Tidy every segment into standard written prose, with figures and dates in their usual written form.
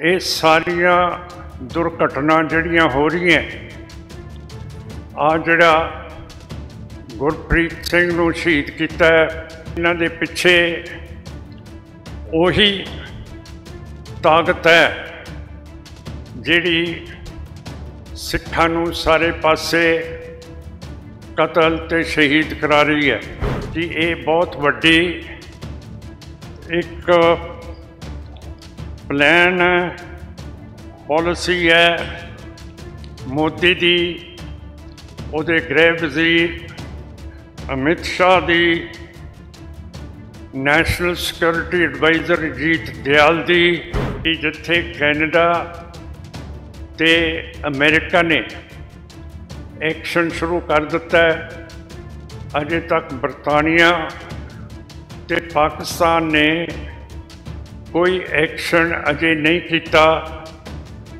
ਇਹ ਸਾਰੀਆਂ ਦੁਰਘਟਨਾ ਜਿਹੜੀਆਂ ਹੋ ਰਹੀਆਂ ਆ ਜਿਹੜਾ ਗੁਰਪ੍ਰੀਤ ਸਿੰਘ ਨੂੰ ਸ਼ਹੀਦ ਕੀਤਾ ਇਹਨਾਂ ਦੇ ਪਿੱਛੇ ਉਹੀ ਤਾਕਤ ਹੈ ਜਿਹੜੀ ਸਿੱਖਾਂ ਨੂੰ ਸਾਰੇ ਪਾਸੇ ਕਤਲ ਤੇ ਸ਼ਹੀਦ ਕਰਾ ਰਹੀ ਹੈ ਕਿ ਇਹ ਬਹੁਤ ਵੱਡੀ ਇੱਕ प्लान पॉलिसी है मोदी दी उहदे गृह वजीर अमित शाह दी national security adviser Ajit Doval दी कि जिथे कैनेडा ते अमेरिका ने एक्शन शुरू कर दिता है, अजे तक बरतानिया ते पाकिस्तान ने कोई एक्शन अजे नहीं किया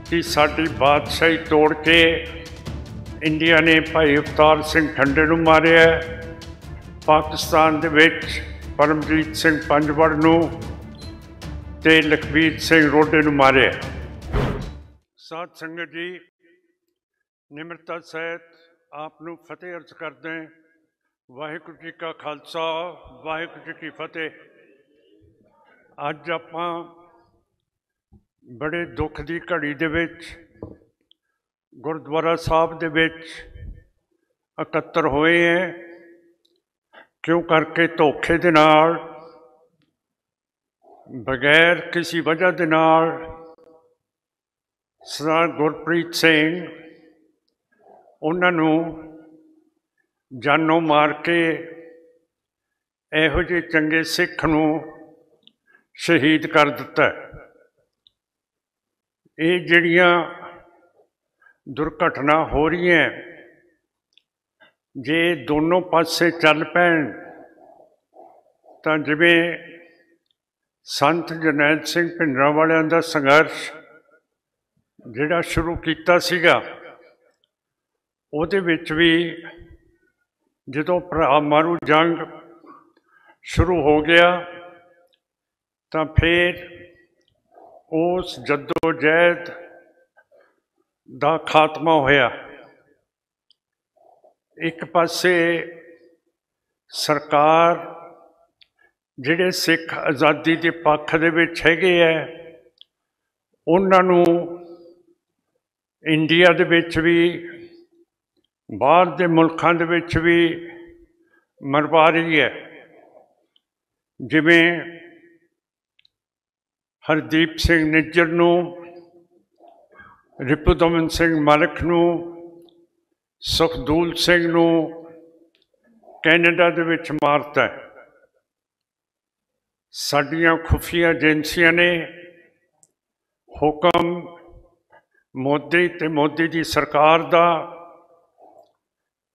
कि साडी बादशाही तोड़ के इंडिया ने भाई अवतार सिंह खंडे नूं मारिया, पाकिस्तान दे विच परमजीत सिंह पंजवड़ नूं ते लखबीर सिंह रोडे नूं मारिया। साध संगत जी, निमरता सहित आप नूं फतेह अर्ज करदे। वाहिगुरू जी का खालसा, वाहिगुरू जी की फतेह। अज आपां बड़े दुख की घड़ी दे विच गुरुद्वारा साहब दे विच इकत्तर होए हैं, क्यों करके धोखे दे नाल बगैर किसी वजह दे नाल सरदार गुरप्रीत सिंह उन्हां नूं जानों मार के इहो जिहे चंगे सिख नूं शहीद कर दिता है। ये जिहड़ियां दुर्घटना हो रही हैं, जे दोनों पासे चल पैण तां जिवें संत जरनैल सिंह भिंडरांवालियां दा संघर्ष जिहड़ा शुरू कीता सीगा, उहदे विच भी जदों भरा मारू जंग शुरू हो गया तो फिर उस जद्दोजहद का खात्मा होया। एक पासे सरकार जिहड़े सिख आज़ादी के पक्ष दे विच हैगे है, उन्हां नूं इंडिया दे विच भी बाहर दे मुल्कां दे विच भी मरवा रही है। जिवें हरदीप सिंह निज्जर नूं, रिपुदमन सिंह मालिक नूं, सुखदूल सिंह नूं कैनेडा दे विच मारता है। साडियां खुफिया एजेंसियां ने हुक्म मोदी ते मोदी दी सरकार दा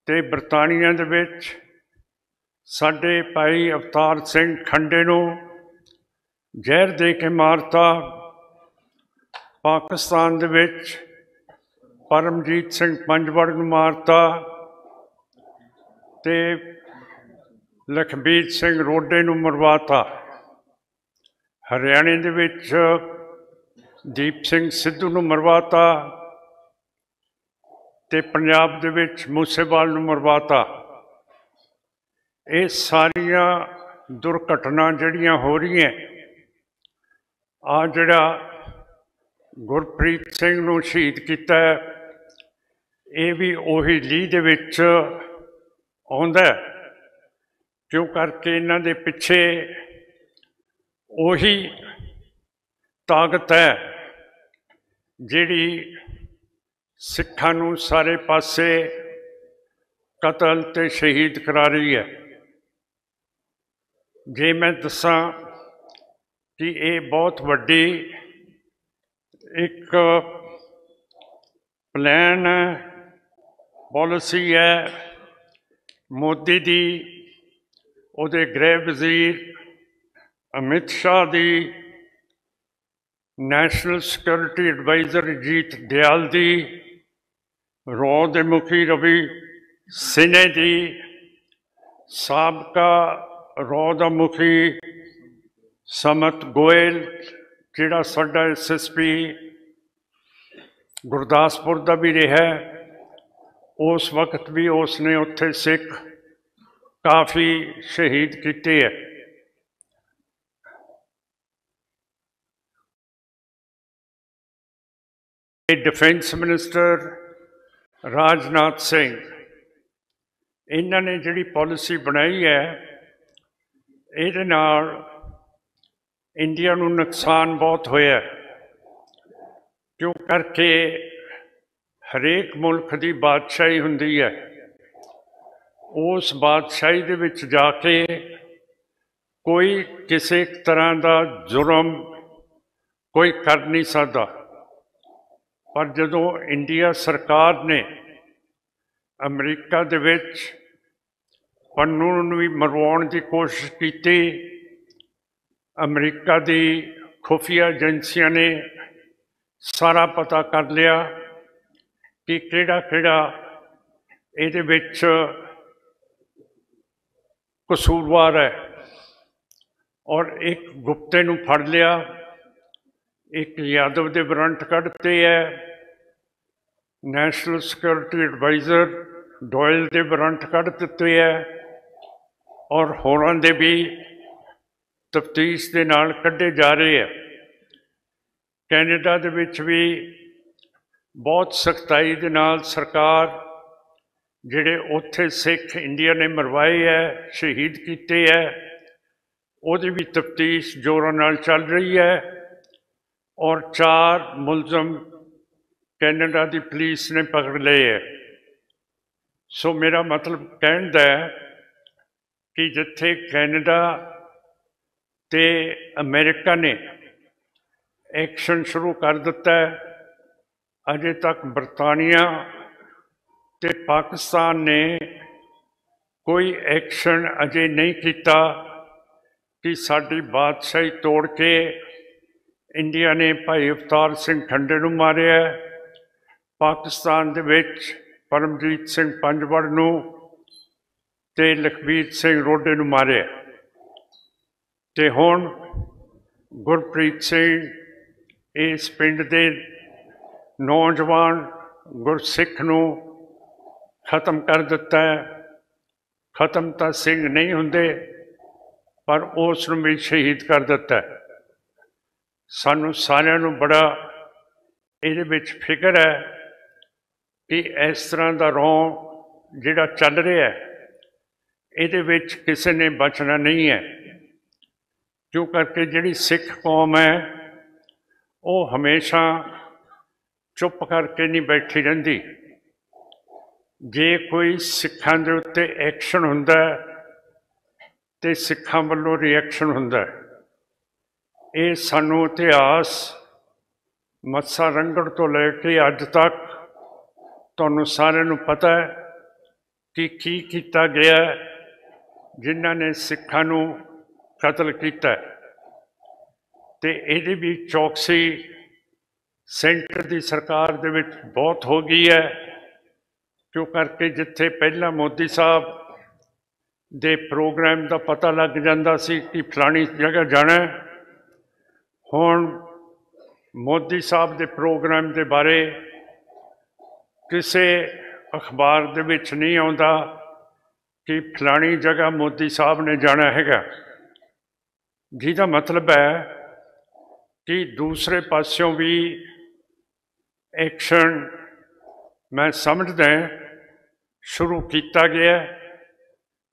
ते बरतानिया दे विच साडे भाई अवतार सिंह खंडे नूं जहर दे के मारता। पाकिस्तान दे विच परमजीत सिंह पंजवड़ नूं मारता ते लखबीर सिंह रोडे नूं मरवाता। हरियाणे दे विच दीप सिंह सिद्धू नूं मरवाता ते पंजाब दे विच मूसेवाल नूं मरवाता। ये सारियां दुर्घटना जिहड़ियां हो रही हैं, आ जिहड़ा गुरप्रीत सिंह नूं शहीद कीता है, ये भी उही लीह दे विच आउंदा है, क्यों करके इन्हां दे पिछे उही ताकत है जिहड़ी सिखां नूं सारे पासे कतल ते शहीद करा रही है। जे मैं दसां कि ये बहुत वड्डी एक प्लान पॉलिसी है मोदी दी उहदे गृह वजीर अमित शाह दी national security adviser Ajit Doval दी, रॉ दे मुखी रवि सिन्हे दी, साबका रॉ दा मुखी समत गोयल ਜਿਹੜਾ ਸਾਡਾ SSP ਗੁਰਦਾਸਪੁਰ ਦਾ ਵੀ ਰਿਹਾ, उस वक्त भी उसने उत्थे सिख काफ़ी शहीद किए है। डिफेंस मिनिस्टर राजनाथ सिंह, इन्होंने जिहड़ी पॉलिसी बनाई है, इहदे नाल इंडिया नूं नुकसान बहुत होया, क्यों करके हरेक मुल्क की बादशाही हुंदी है, उस बादशाही दे विच जाके कोई किसी तरह का जुर्म कोई कर नहीं सकता। पर जदों इंडिया सरकार ने अमरीका दे विच पन्नू नूं भी मरवाउण की कोशिश की, अमरीका की खुफिया एजेंसियां ने सारा पता कर लिया कि किहड़ा इहदे विच कसूरवार है, और एक गुप्ते नूं फड़ लिया, एक यादव दे वारंट कढ़ते है, नैशनल सिक्योरिटी एडवाइज़र डॉयल दे वारंट कढ़ दिते है, और होरां दे भी तफ्तीश दे नाल कढ़े जा रहे हैं। कैनेडा दे विच भी बहुत सख्ताई दे नाल सरकार जिहड़े उत्थे सिख इंडिया ने मरवाए है, शहीद किए है, उहदी भी तफ्तीश जोरों नाल चल रही है, और 4 मुलजम कैनेडा की पुलिस ने पकड़ लिए है। सो मेरा मतलब कहण दा है कि जिथे कैनेडा ते अमेरिका ने एक्शन शुरू कर दिता है, अजे तक बरतानिया ते पाकिस्तान ने कोई एक्शन अजे नहीं किया कि साडी बादशाही तोड़ के इंडिया ने भाई अवतार सिंह ठंडे नूं मारिया, पाकिस्तान दे विच परमजीत सिंह पंजवड़ नूं ते लखबीर सिंह रोडे नूं मारिया, ते हुण गुरप्रीत सिंह इस पिंड दे नौजवान गुरसिख नूं खत्म कर दिता है। खत्म तो सिंह नहीं हुंदे, पर उस नूं भी शहीद कर दिता है। सानू सारिआं नूं बड़ा इहदे विच फिकर है कि इस तरह का रौं जिहड़ा चल रहा है, इहदे विच किसी ने बचना नहीं है, क्यों करके जिहड़ी सिख कौम है वो हमेशा चुप करके नहीं बैठी रहिंदी। जे कोई सिखां दे उत्ते एक्शन हुंदा ते सिखां वल्लों रिएक्शन हुंदा। ये सानू इतिहास मत्सा रंगड़ तो लैके अज तक तुहानूं सारिआं नूं पता है कि की कीता गया, जिन्हां ने सिखां नूं कतल कीता, ते इहदी भी चौकसी सेंटर की सरकार दे विच बहुत हो गई है, क्यों करके जिथे पहला मोदी साहब दे प्रोग्राम का पता लग जाता सी कि फलानी जगह जाना, हुण मोदी साहब दे प्रोग्राम के बारे किसी अखबार दे विच नहीं आउंदा कि फलानी जगह मोदी साहब ने जाना हैगा, जिहदा मतलब है कि दूसरे पासों भी एक्शन मैं समझदा शुरू किया गया,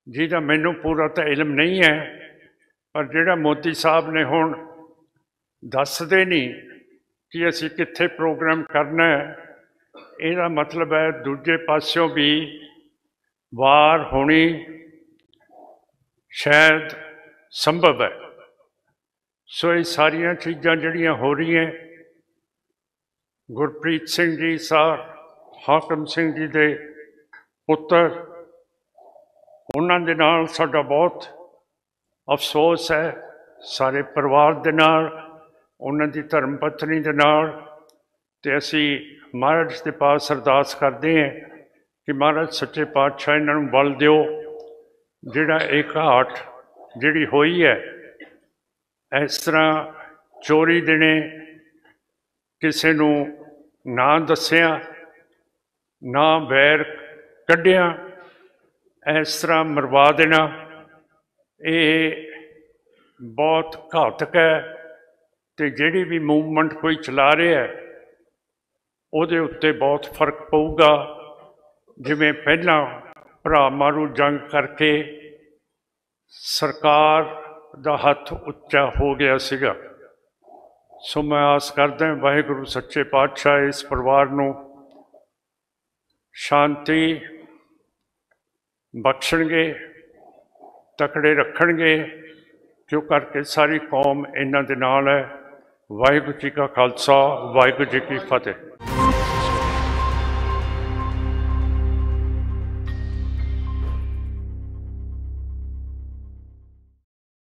जिहदा मैनू पूरा तो इलम नहीं है, पर जिहड़ा मोदी साहब ने हुण दसदे नहीं कि असीं कित्थे प्रोग्राम करना है, इहदा मतलब है दूजे पासों भी वार होनी शायद संभव है। सो ये सारिया चीज़ां जिहड़ियां हो रही हैं, गुरप्रीत सिंह जी सार हाकम सिंह जी दे पुत्र, उन्हां दे नाल साडा बहुत अफसोस है, सारे परिवार दे नाल, उन्हां दी धर्म पत्नी दे नाल, ते असीं महाराज दे पास अरदास करते हैं कि महाराज सच्चे पातशाह इन्हां नूं बल दिओ, जिहड़ा एक घाट जिहड़ी होई है इस तरह चोरी देने, किसी नूं ना दस्सिया, ना वैर कढ़िया, इस तरह मरवा देना, ये बहुत घातक है। तो जिहड़ी भी मूवमेंट कोई चला रहा है उहदे उत्ते बहुत फर्क पऊगा। जिवें पहलां भरा मारू जंग करके सरकार दा हथ उच्चा हो गया सीगा। सो मैं आस करदा वाहिगुरू सच्चे पातशाह इस परिवार नूं शांति बख्शणगे, तकड़े रखणगे, क्यों करके सारी कौम इन्हां दे नाल है। वाहिगुरू जी का खालसा, वाहिगुरू जी की फतेह।